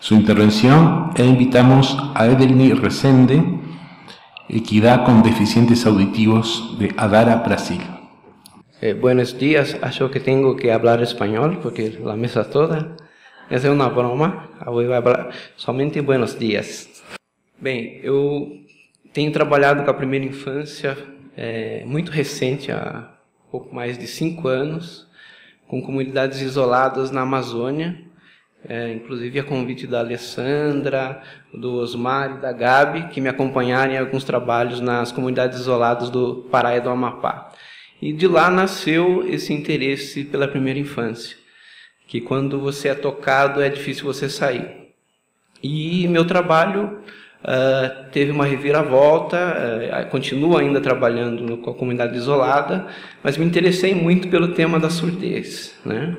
su intervención e invitamos a Edelny Resende, Equidad con Deficientes Auditivos de Adara, Brasil. Buenos días, acho que tengo que hablar español porque la mesa toda. Essa é uma broma, eu vou falar somente buenos dias. Bem, eu tenho trabalhado com a primeira infância muito recente, há pouco mais de 5 anos, com comunidades isoladas na Amazônia, inclusive a convite da Alessandra, do Osmar e da Gabi, que me acompanharam em alguns trabalhos nas comunidades isoladas do Pará e do Amapá. E de lá nasceu esse interesse pela primeira infância, que quando você é tocado é difícil você sair. E meu trabalho teve uma reviravolta, continuo ainda trabalhando com a comunidade isolada, mas me interessei muito pelo tema da surdez, né?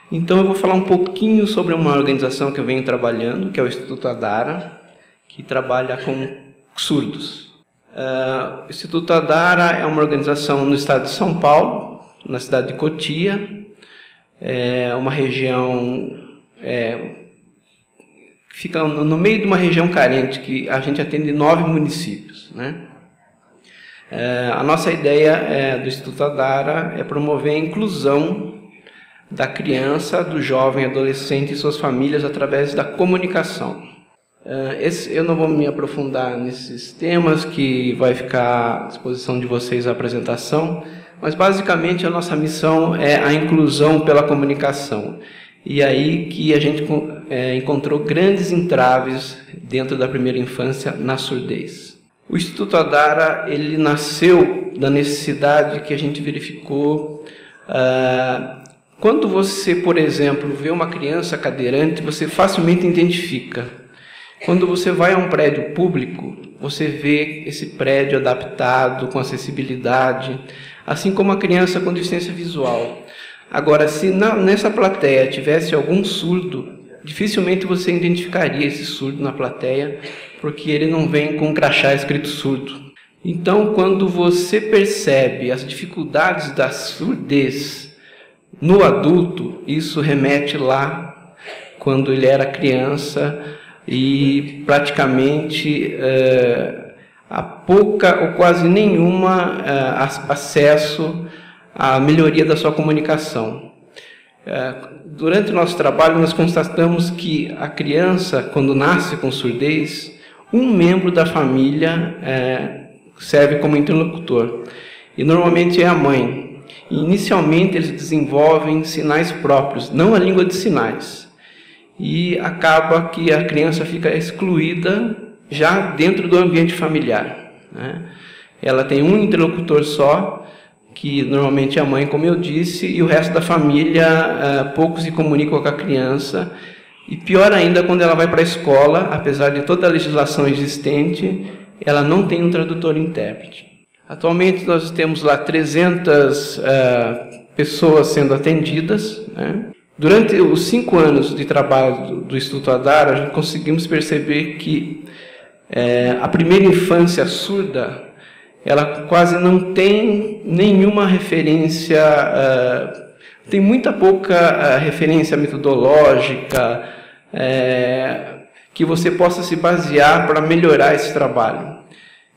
Então eu vou falar um pouquinho sobre uma organização que eu venho trabalhando, que é o Instituto Adara, que trabalha com surdos. O Instituto Adara é uma organização no estado de São Paulo, na cidade de Cotia. É uma região fica no meio de uma região carente, que a gente atende 9 municípios, né? A nossa ideia do Instituto Adara é promover a inclusão da criança, do jovem, adolescente e suas famílias através da comunicação. Eu não vou me aprofundar nesses temas, que vai ficar à disposição de vocês a apresentação, mas basicamente a nossa missão é a inclusão pela comunicação. E aí que a gente encontrou grandes entraves dentro da primeira infância na surdez. O Instituto Adara, ele nasceu da necessidade que a gente verificou. Quando você, por exemplo, vê uma criança cadeirante, você facilmente identifica. Quando você vai a um prédio público, você vê esse prédio adaptado, com acessibilidade, assim como a criança com deficiência visual. Agora, se nessa plateia tivesse algum surdo, dificilmente você identificaria esse surdo na plateia, porque ele não vem com um crachá escrito surdo. Então, quando você percebe as dificuldades da surdez no adulto, isso remete lá quando ele era criança e praticamente há pouca ou quase nenhuma acesso à melhoria da sua comunicação. Durante o nosso trabalho, nós constatamos que a criança, quando nasce com surdez, um membro da família serve como interlocutor, e normalmente é a mãe. Inicialmente, eles desenvolvem sinais próprios, não a língua de sinais, e acaba que a criança fica excluída já dentro do ambiente familiar, né? Ela tem um interlocutor só, que normalmente é a mãe, como eu disse, e o resto da família pouco se comunica com a criança. E pior ainda, quando ela vai para a escola, apesar de toda a legislação existente, ela não tem um tradutor-intérprete. Atualmente nós temos lá 300 pessoas sendo atendidas, né? Durante os 5 anos de trabalho do Instituto Adara, a gente conseguimos perceber que a primeira infância surda, ela quase não tem nenhuma referência, tem muita pouca referência metodológica que você possa se basear para melhorar esse trabalho.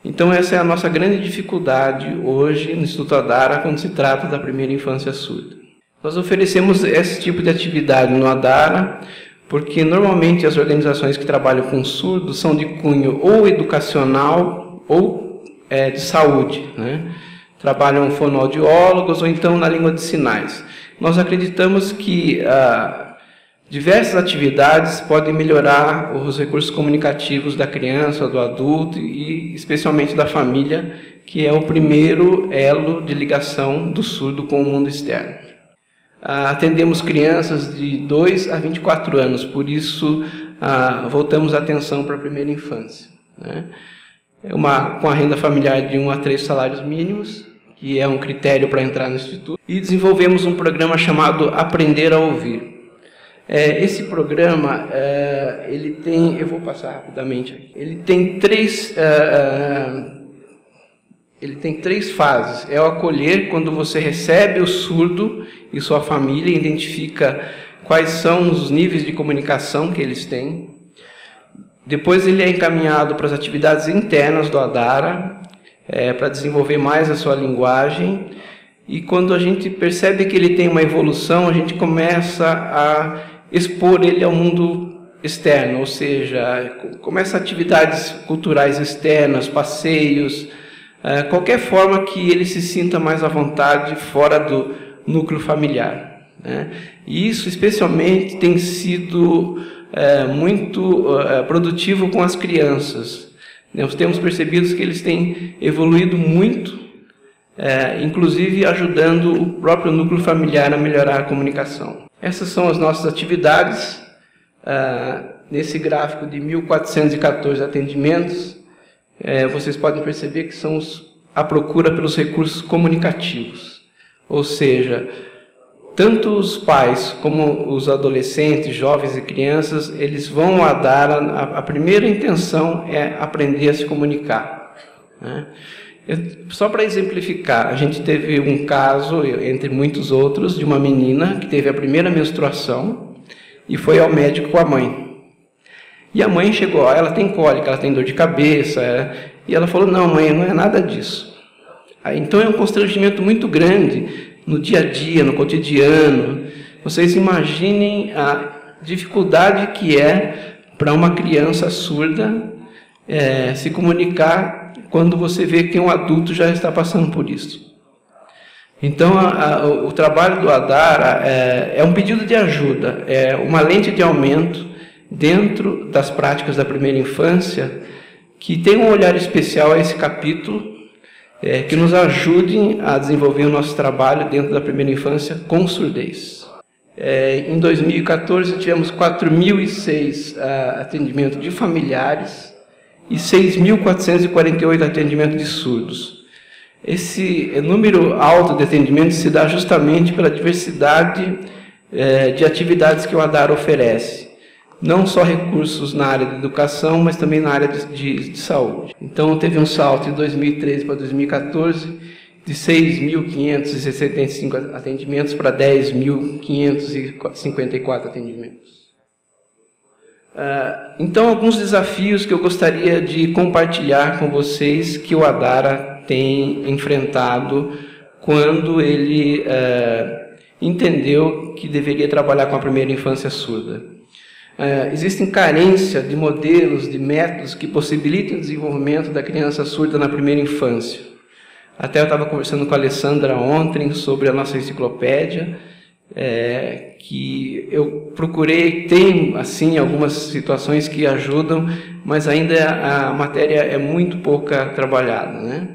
Então essa é a nossa grande dificuldade hoje no Instituto Adara quando se trata da primeira infância surda. Nós oferecemos esse tipo de atividade no Adara porque normalmente as organizações que trabalham com surdos são de cunho ou educacional ou de saúde, né? Trabalham fonoaudiólogos ou então na língua de sinais. Nós acreditamos que diversas atividades podem melhorar os recursos comunicativos da criança, do adulto e especialmente da família, que é o primeiro elo de ligação do surdo com o mundo externo. Atendemos crianças de 2 a 24 anos, por isso voltamos a atenção para a primeira infância, né? Com a renda familiar de 1 a 3 salários mínimos, que é um critério para entrar no Instituto, e desenvolvemos um programa chamado Aprender a Ouvir. Esse programa, ele tem, eu vou passar rapidamente aqui, ele tem três fases. É o acolher, quando você recebe o surdo e sua família, identifica quais são os níveis de comunicação que eles têm. Depois ele é encaminhado para as atividades internas do Adara, para desenvolver mais a sua linguagem. E quando a gente percebe que ele tem uma evolução, a gente começa a expor ele ao mundo externo, ou seja, começa atividades culturais externas, passeios, qualquer forma que ele se sinta mais à vontade fora do núcleo familiar, né? E isso especialmente tem sido muito produtivo com as crianças. Nós temos percebido que eles têm evoluído muito, inclusive ajudando o próprio núcleo familiar a melhorar a comunicação. Essas são as nossas atividades. Nesse gráfico de 1.414 atendimentos, vocês podem perceber que são a procura pelos recursos comunicativos, ou seja, tanto os pais como os adolescentes, jovens e crianças, eles vão a dar, a primeira intenção é aprender a se comunicar, né? Só para exemplificar, a gente teve um caso, entre muitos outros, de uma menina que teve a primeira menstruação e foi ao médico com a mãe. E a mãe chegou, ela tem cólica, ela tem dor de cabeça, e ela falou, não mãe, não é nada disso. Então é um constrangimento muito grande no dia a dia, no cotidiano. Vocês imaginem a dificuldade que é para uma criança surda se comunicar quando você vê que um adulto já está passando por isso. Então, o trabalho do Adara é um pedido de ajuda, é uma lente de aumento dentro das práticas da primeira infância, que tem um olhar especial a esse capítulo, que nos ajudem a desenvolver o nosso trabalho dentro da primeira infância com surdez. Em 2014, tivemos 4.006 atendimentos de familiares e 6.448 atendimentos de surdos. Esse número alto de atendimentos se dá justamente pela diversidade de atividades que o Adara oferece. Não só recursos na área de educação, mas também na área de saúde. Então, teve um salto de 2013 para 2014 de 6.565 atendimentos para 10.554 atendimentos. Então, alguns desafios que eu gostaria de compartilhar com vocês que o Adara tem enfrentado quando ele entendeu que deveria trabalhar com a primeira infância surda. Existem carência de modelos, de métodos que possibilitem o desenvolvimento da criança surda na primeira infância. Até eu estava conversando com a Alessandra ontem sobre a nossa enciclopédia, que eu procurei, tem assim algumas situações que ajudam, mas ainda a matéria é muito pouca trabalhada, né?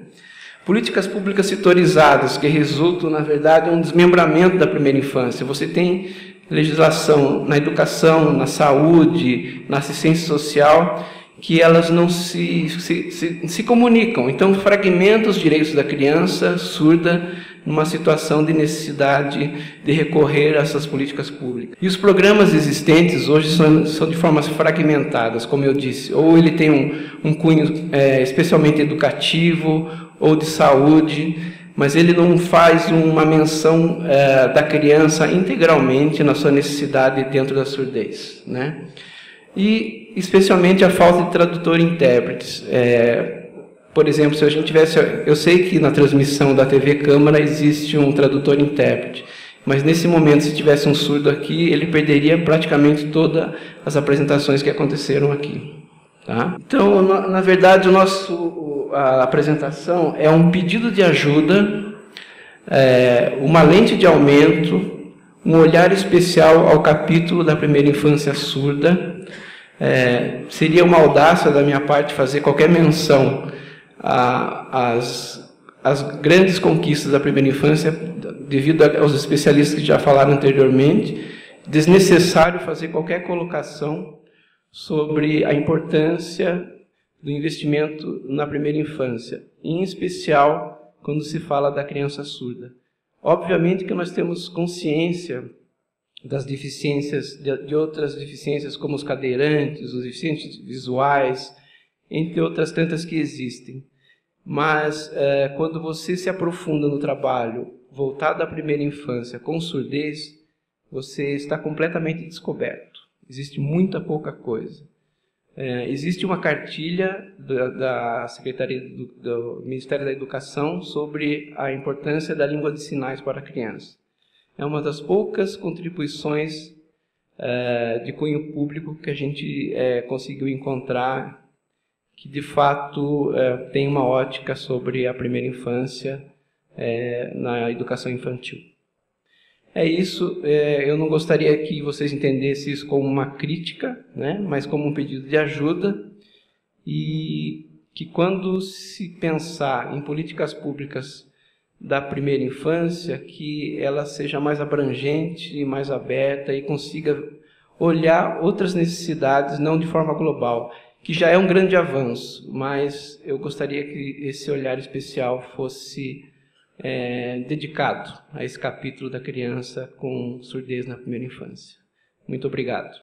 Políticas públicas setorizadas que resultam, na verdade, em um desmembramento da primeira infância. Você tem legislação na educação, na saúde, na assistência social, que elas não se comunicam. Então, fragmenta os direitos da criança surda numa situação de necessidade de recorrer a essas políticas públicas. E os programas existentes hoje são de formas fragmentadas, como eu disse. Ou ele tem um cunho especialmente educativo ou de saúde, mas ele não faz uma menção da criança integralmente na sua necessidade dentro da surdez, né? E especialmente a falta de tradutor e intérpretes. Por exemplo, se a gente tivesse... Eu sei que na transmissão da TV Câmara existe um tradutor e intérprete, mas nesse momento, se tivesse um surdo aqui, ele perderia praticamente todas as apresentações que aconteceram aqui. Tá? Então, na verdade, a apresentação é um pedido de ajuda, uma lente de aumento, um olhar especial ao capítulo da primeira infância surda. Seria uma audácia da minha parte fazer qualquer menção às grandes conquistas da primeira infância, devido aos especialistas que já falaram anteriormente. Desnecessário fazer qualquer colocação sobre a importância do investimento na primeira infância, em especial quando se fala da criança surda. Obviamente que nós temos consciência das deficiências, de outras deficiências como os cadeirantes, os deficientes visuais, entre outras tantas que existem. Mas quando você se aprofunda no trabalho voltado à primeira infância com surdez, você está completamente descoberto. Existe muita pouca coisa. Existe uma cartilha da Secretaria do Ministério da Educação sobre a importância da língua de sinais para a criança. É uma das poucas contribuições de cunho público que a gente conseguiu encontrar, que de fato tem uma ótica sobre a primeira infância na educação infantil. É isso, eu não gostaria que vocês entendessem isso como uma crítica, né, mas como um pedido de ajuda, e que quando se pensar em políticas públicas da primeira infância, que ela seja mais abrangente e mais aberta e consiga olhar outras necessidades, não de forma global, que já é um grande avanço, mas eu gostaria que esse olhar especial fosse dedicado a esse capítulo da criança com surdez na primeira infância. Muito obrigado.